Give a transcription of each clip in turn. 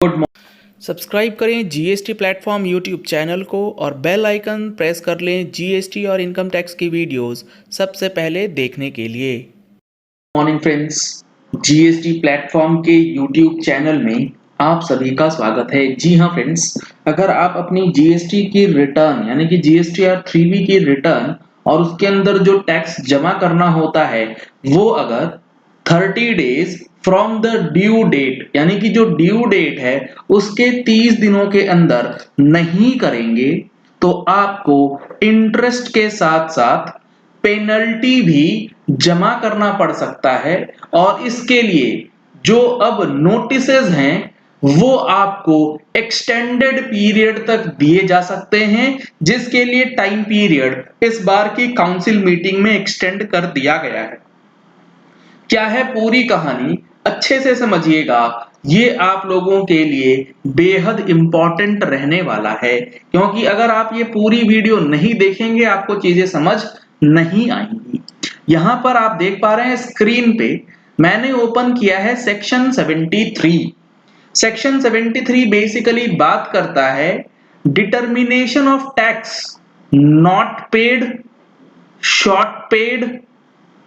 Good morning. Subscribe करें GST platform YouTube channel को और बेल आइकन प्रेस कर लें जीएसटी और इनकम टैक्स की वीडियोस सबसे पहले देखने के लिए। फ्रेंड्स, जीएसटी प्लेटफॉर्म के यूट्यूब चैनल में आप सभी का स्वागत है। जी हाँ फ्रेंड्स, अगर आप अपनी जीएसटी की रिटर्न यानी कि जीएसटीआर 3B की रिटर्न और उसके अंदर जो टैक्स जमा करना होता है वो अगर 30 days from the due date यानी कि जो ड्यू डेट है उसके 30 दिनों के अंदर नहीं करेंगे तो आपको इंटरेस्ट के साथ साथ पेनल्टी भी जमा करना पड़ सकता है। और इसके लिए जो अब नोटिसेस हैं वो आपको एक्सटेंडेड पीरियड तक दिए जा सकते हैं, जिसके लिए टाइम पीरियड इस बार की काउंसिल मीटिंग में एक्सटेंड कर दिया गया है। क्या है पूरी कहानी, अच्छे से समझिएगा। ये आप लोगों के लिए बेहद इंपॉर्टेंट रहने वाला है, क्योंकि अगर आप ये पूरी वीडियो नहीं देखेंगे आपको चीजें समझ नहीं आएंगी। यहां पर आप देख पा रहे हैं स्क्रीन पे मैंने ओपन किया है सेक्शन 73। सेक्शन 73 बेसिकली बात करता है determination of tax not paid, short paid,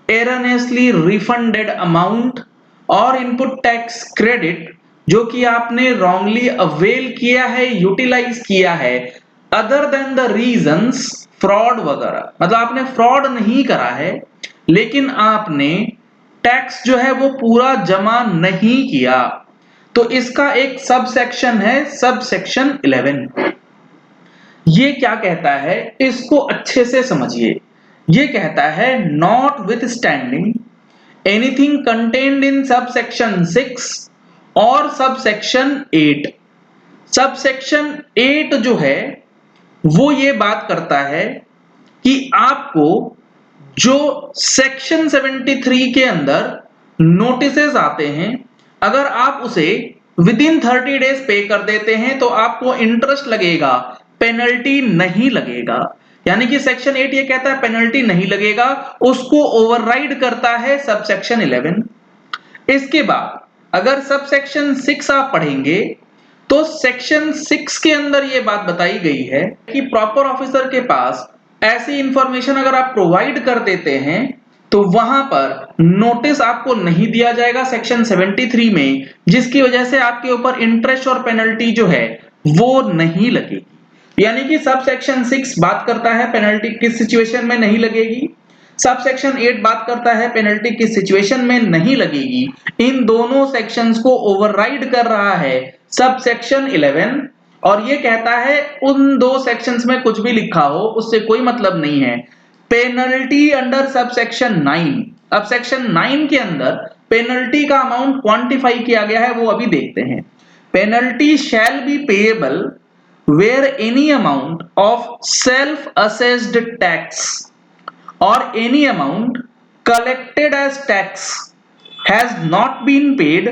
erroneously refunded amount और इनपुट टैक्स क्रेडिट जो कि आपने रॉन्गली अवेल किया है, यूटिलाइज किया है other than the reasons fraud वगैरह, मतलब आपने फ्रॉड नहीं करा है लेकिन आपने टैक्स जो है वो पूरा जमा नहीं किया, तो इसका एक सब सेक्शन है, सब सेक्शन 11। ये क्या कहता है इसको अच्छे से समझिए। ये कहता है not with standing anything contained in sub section 6 और सब सेक्शन 8। सब सेक्शन 8 जो है वो ये बात करता है कि आपको जो सेक्शन 73 के अंदर नोटिसेस आते हैं अगर आप उसे विद इन 30 डेज पे कर देते हैं तो आपको इंटरेस्ट लगेगा, पेनल्टी नहीं लगेगा। यानी कि सेक्शन 8 ये कहता है पेनल्टी नहीं लगेगा, उसको ओवरराइड करता है सब सेक्शन 11। इसके बाद अगर सब सेक्शन 6 आप पढ़ेंगे तो सेक्शन 6 के अंदर ये बात बताई गई है कि प्रॉपर ऑफिसर के पास ऐसी इंफॉर्मेशन अगर आप प्रोवाइड कर देते हैं तो वहां पर नोटिस आपको नहीं दिया जाएगा सेक्शन 73 में, जिसकी वजह से आपके ऊपर इंटरेस्ट और पेनल्टी जो है वो नहीं लगेगी। यानी कि सब सेक्शन 6 बात करता है पेनल्टी किस सिचुएशन में नहीं लगेगी, सब सेक्शन 8 बात करता है पेनल्टी किस सिचुएशन में नहीं लगेगी। इन दोनों सेक्शंस को ओवरराइड कर रहा है सब सेक्शन 11 और ये कहता है उन दो सेक्शंस में कुछ भी लिखा हो उससे कोई मतलब नहीं है। पेनल्टी अंडर सब सेक्शन 9, अब सेक्शन 9 के अंदर पेनल्टी का अमाउंट क्वांटिफाई किया गया है, वो अभी देखते हैं। Penalty shall be payable where any amount of self assessed tax or any amount collected as tax has not been paid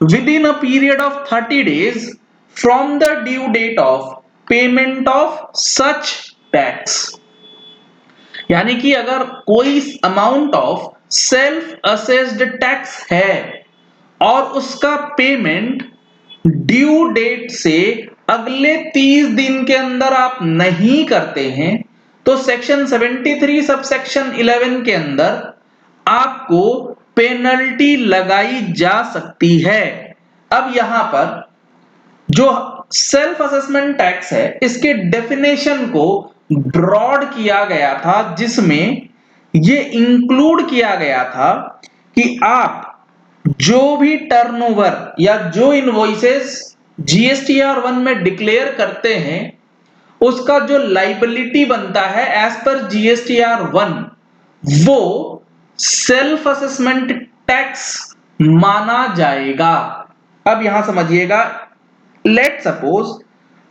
within a period of 30 days from the due date of payment of such tax। यानी कि अगर कोई amount of self assessed tax है और उसका payment due date से अगले 30 दिन के अंदर आप नहीं करते हैं तो सेक्शन 73 सब सेक्शन 11 के अंदर आपको पेनल्टी लगाई जा सकती है। अब यहां पर जो सेल्फ असेसमेंट टैक्स है इसके डेफिनेशन को ब्रॉड किया गया था, जिसमें ये इंक्लूड किया गया था कि आप जो भी टर्नओवर या जो इनवॉइसेस जीएसटीआर 1 में डिक्लेयर करते हैं उसका जो लाइबिलिटी बनता है एज पर जीएसटीआर 1 वो सेल्फ असेसमेंट टैक्स माना जाएगा। अब यहां समझिएगा, लेट सपोज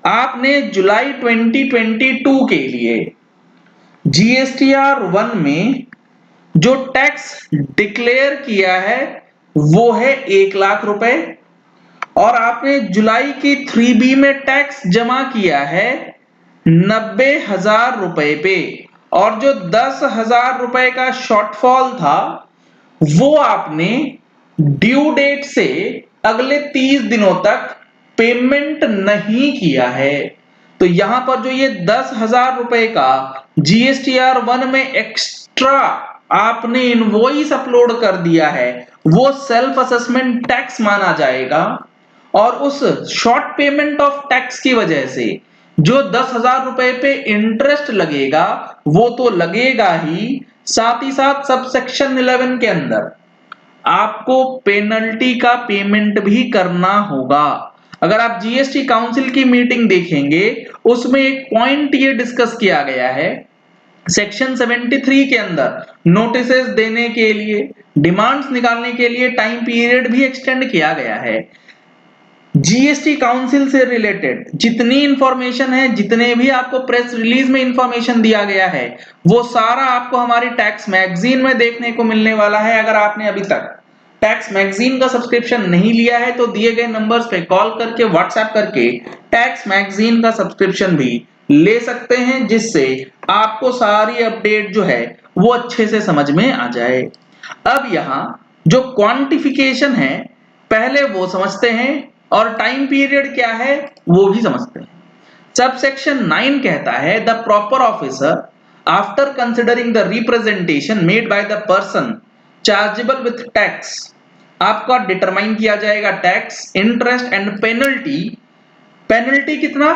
आपने जुलाई 2022 के लिए जीएसटीआर 1 में जो टैक्स डिक्लेयर किया है वो है 1 लाख रुपए और आपने जुलाई की 3B में टैक्स जमा किया है 90,000 रुपए पे और जो 10,000 रुपए का शॉर्टफॉल था वो आपने ड्यू डेट से अगले 30 दिनों तक पेमेंट नहीं किया है, तो यहां पर जो ये 10,000 रुपए का जीएसटीआर 1 में एक्स्ट्रा आपने इनवॉइस अपलोड कर दिया है, वो सेल्फ असेसमेंट टैक्स माना जाएगा। और उस शॉर्ट पेमेंट ऑफ टैक्स की वजह से जो 10,000 रुपए पे इंटरेस्ट लगेगा वो तो लगेगा ही, साथ ही साथ सबसेक्शन 11 के अंदर आपको पेनल्टी का पेमेंट भी करना होगा। अगर आप जीएसटी काउंसिल की मीटिंग देखेंगे उसमें एक पॉइंट ये डिस्कस किया गया है, सेक्शन 73 के अंदर नोटिसेस देने के लिए, डिमांड्स निकालने के लिए टाइम पीरियड भी एक्सटेंड किया गया है। जीएसटी काउंसिल से रिलेटेड जितनी इंफॉर्मेशन है, जितने भी आपको प्रेस रिलीज में इंफॉर्मेशन दिया गया है, वो सारा आपको हमारी टैक्स मैगजीन में देखने को मिलने वाला है। अगर आपने अभी तक टैक्स मैगजीन का सब्सक्रिप्शन नहीं लिया है तो दिए गए नंबर्स पे कॉल करके, व्हाट्सएप करके टैक्स मैगजीन का सब्सक्रिप्शन भी ले सकते हैं, जिससे आपको सारी अपडेट जो है वो अच्छे से समझ में आ जाए। अब यहाँ जो क्वांटिफिकेशन है पहले वो समझते हैं और टाइम पीरियड क्या है वो भी समझते हैं। सबसेक्शन 9 कहता है the proper officer after considering the representation made by the person chargeable with tax, आपका डिटरमाइन किया जाएगा tax, interest and penalty. Penalty कितना?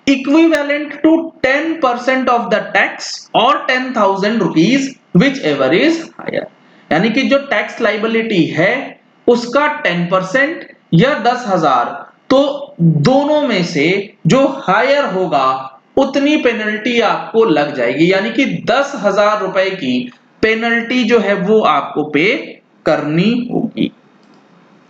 Equivalent to 10% of the tax और 10,000 rupees whichever is higher, यानी कि जो टैक्स लाइबिलिटी है उसका 10% या 10,000, तो दोनों में से जो हायर होगा उतनी पेनल्टी आपको लग जाएगी, यानी कि 10,000 रुपए की पेनल्टी जो है वो आपको पे करनी होगी।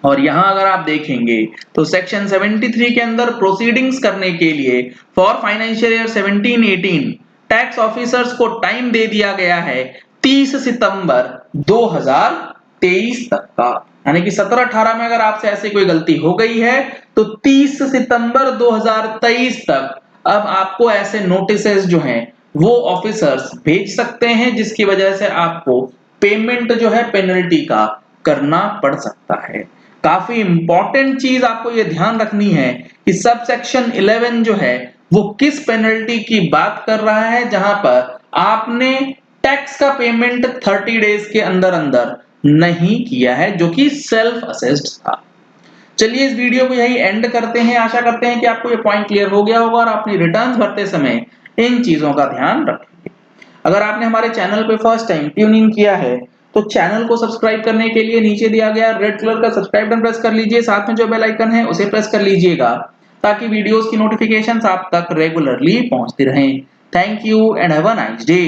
और यहां अगर आप देखेंगे तो सेक्शन 73 के अंदर प्रोसीडिंग्स करने के लिए for financial year 17-18 tax officers को टाइम दे दिया गया है 30 सितंबर 2023 तक का, यानी कि 17-18 में अगर आपसे ऐसे कोई गलती हो गई है तो 30 सितंबर 2023 तक अब आपको ऐसे नोटिसेस जो हैं वो ऑफिसर्स भेज सकते हैं, जिसकी वजह से आपको पेमेंट जो है पेनल्टी का करना पड़ सकता है। काफी इंपॉर्टेंट चीज आपको ये ध्यान रखनी है कि सब सेक्शन 11 जो है वो किस पेनल्टी की बात कर रहा है, जहां पर आपने टैक्स का पेमेंट 30 डेज के अंदर अंदर नहीं किया है, जो कि सेल्फ असेस्ड था। चलिए इस वीडियो को यही एंड करते हैं। आशा करते हैं कि आपको ये पॉइंट क्लियर हो गया होगा और अपनी रिटर्न्स भरते समय इन चीजों का ध्यान रखेंगे। अगर आपने हमारे चैनल पे फर्स्ट टाइम ट्यून इन किया है तो चैनल को सब्सक्राइब करने के लिए नीचे दिया गया रेड कलर का सब्सक्राइब बटन प्रेस कर लीजिए, साथ में जो बेल आइकन है उसे प्रेस कर लीजिएगा ताकि वीडियोस की नोटिफिकेशंस आप तक रेगुलरली पहुंचती रहें। Thank you and have a nice day.